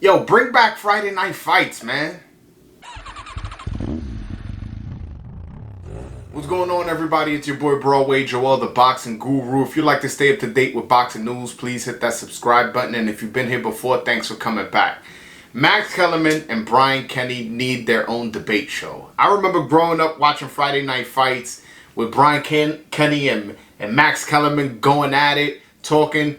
Yo, bring back Friday night fights, man. What's going on, everybody? It's your boy Broadway Joel, the boxing guru. If you'd like to stay up to date with boxing news, please hit that subscribe button. And if you've been here before, thanks for coming back. Max Kellerman and Brian Kenny need their own debate show. I remember growing up watching Friday night fights with Brian Kenny and Max Kellerman going at it, talking,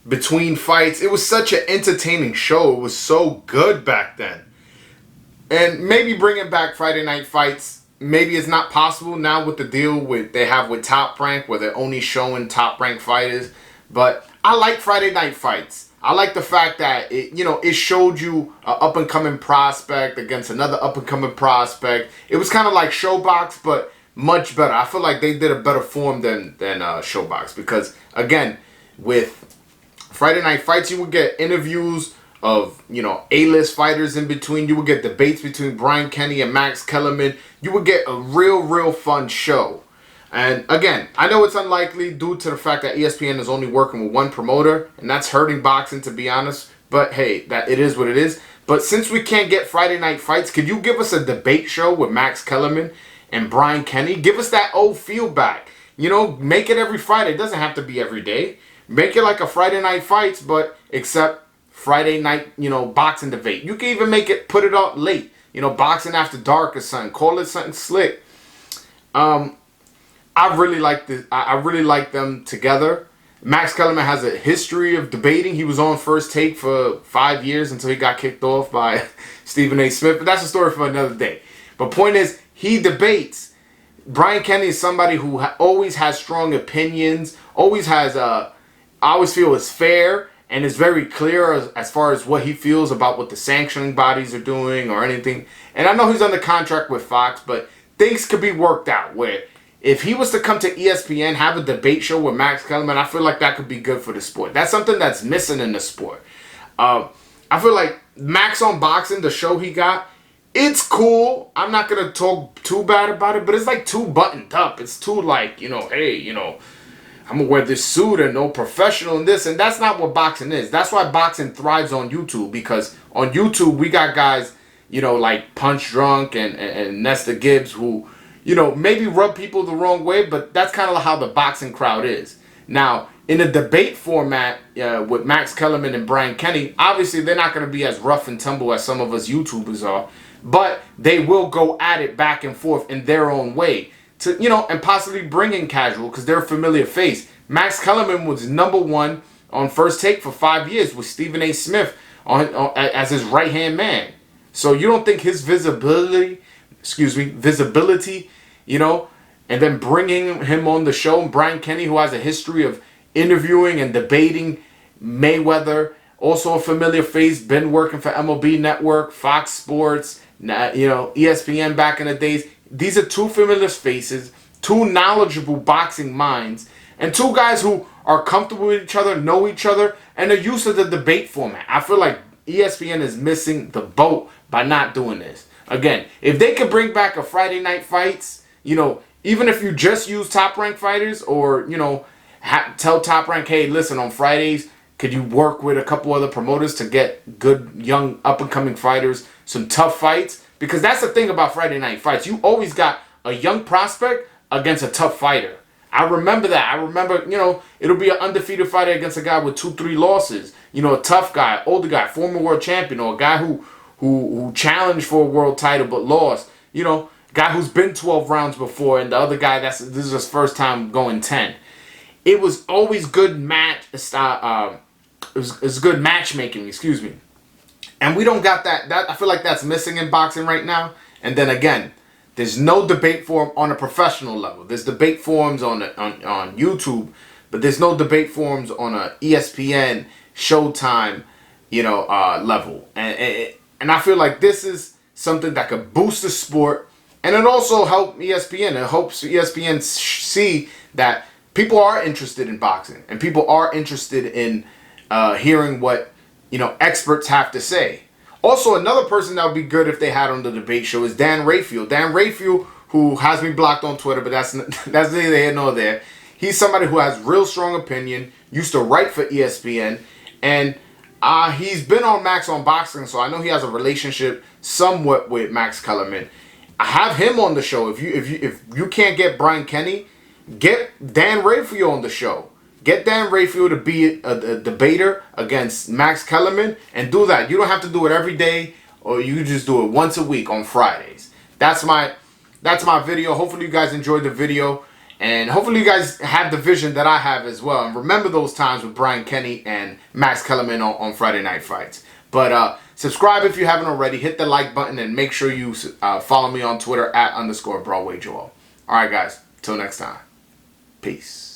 between fights. It was such an entertaining show. It was so good back then. And maybe bringing back Friday night fights, maybe it's not possible now with the deal they have with Top Rank, where they're only showing Top Rank fighters. But I like Friday night fights. I like the fact that it showed you an up and coming prospect against another up and coming prospect. It was kind of like Showbox, but much better. I feel like they did a better form than Showbox, because again, with Friday night fights, you would get interviews of A-list fighters in between. You would get debates between Brian Kenny and Max Kellerman. You would get a real fun show. And again, I know it's unlikely due to the fact that ESPN is only working with one promoter, and that's hurting boxing, to be honest. But hey, that it is what it is. But since we can't get Friday night fights, could you give us a debate show with Max Kellerman and Brian Kenny? Give us that old feel back. Make it every Friday. It doesn't have to be every day. Make it like a Friday night fights, but except Friday night, boxing debate. You can even put it out late. Boxing after dark or something. Call it something slick. I really like this. I really like them together. Max Kellerman has a history of debating. He was on First Take for 5 years until he got kicked off by Stephen A. Smith. But that's a story for another day. But point is, he debates. Brian Kenny is somebody who always has strong opinions. Always has I always feel is fair and is very clear as far as what he feels about what the sanctioning bodies are doing or anything. And I know he's under contract with Fox, but things could be worked out where if he was to come to ESPN, have a debate show with Max Kellerman, I feel like that could be good for the sport. That's something that's missing in the sport. I feel like Max on Boxing, the show he got, it's cool. I'm not going to talk too bad about it, but it's like too buttoned up. It's too like, hey, I'm going to wear this suit and no professional and this. And that's not what boxing is. That's why boxing thrives on YouTube. Because on YouTube, we got guys, like Punch Drunk and Nesta Gibbs who, maybe rub people the wrong way. But that's kind of how the boxing crowd is. Now, in a debate format with Max Kellerman and Brian Kenny, obviously they're not going to be as rough and tumble as some of us YouTubers are. But they will go at it back and forth in their own way. And possibly bring in casual because they're a familiar face. Max Kellerman was nos:1 on First Take for 5 years with Stephen A. Smith as his right-hand man. So you don't think his visibility, and then bringing him on the show, Brian Kenny, who has a history of interviewing and debating Mayweather, also a familiar face, been working for MLB Network, Fox Sports, ESPN back in the days. These are two familiar faces, two knowledgeable boxing minds, and two guys who are comfortable with each other, know each other, and are used to the debate format. I feel like ESPN is missing the boat by not doing this. Again, if they could bring back a Friday night fights, even if you just use Top Rank fighters or, tell Top Rank, hey, listen, on Fridays, could you work with a couple other promoters to get good, young, up-and-coming fighters, some tough fights? Because that's the thing about Friday night fights. You always got a young prospect against a tough fighter. I remember that. I remember, it'll be an undefeated fighter against a guy with 2-3 losses. A tough guy, older guy, former world champion, or a guy who challenged for a world title but lost. Guy who's been 12 rounds before, and the other guy, this is his first time going 10. It was always good it was good matchmaking, excuse me. And we don't got that. I feel like that's missing in boxing right now. And then again, there's no debate forum on a professional level. There's debate forums on YouTube, but there's no debate forums on a ESPN, Showtime, level. And I feel like this is something that could boost the sport, and it also help ESPN. It helps ESPN see that people are interested in boxing, and people are interested in hearing what experts have to say. Also, another person that would be good if they had on the debate show is Dan Rafael. Dan Rafael, who has me blocked on Twitter, but that's neither here nor there. He's somebody who has real strong opinion, used to write for ESPN, and He's been on Max on Boxing, so I know he has a relationship somewhat with Max Kellerman. I have him on the show. If you can't get Brian Kenny, get Dan Rafael on the show. Get Dan Rafael to be a debater against Max Kellerman, and do that. You don't have to do it every day, or you just do it once a week on Fridays. That's my video. Hopefully you guys enjoyed the video, and hopefully you guys have the vision that I have as well. And remember those times with Brian Kenny and Max Kellerman on Friday Night Fights. But subscribe if you haven't already. Hit the like button, and make sure you follow me on Twitter @_BroadwayJoel. All right, guys. Till next time. Peace.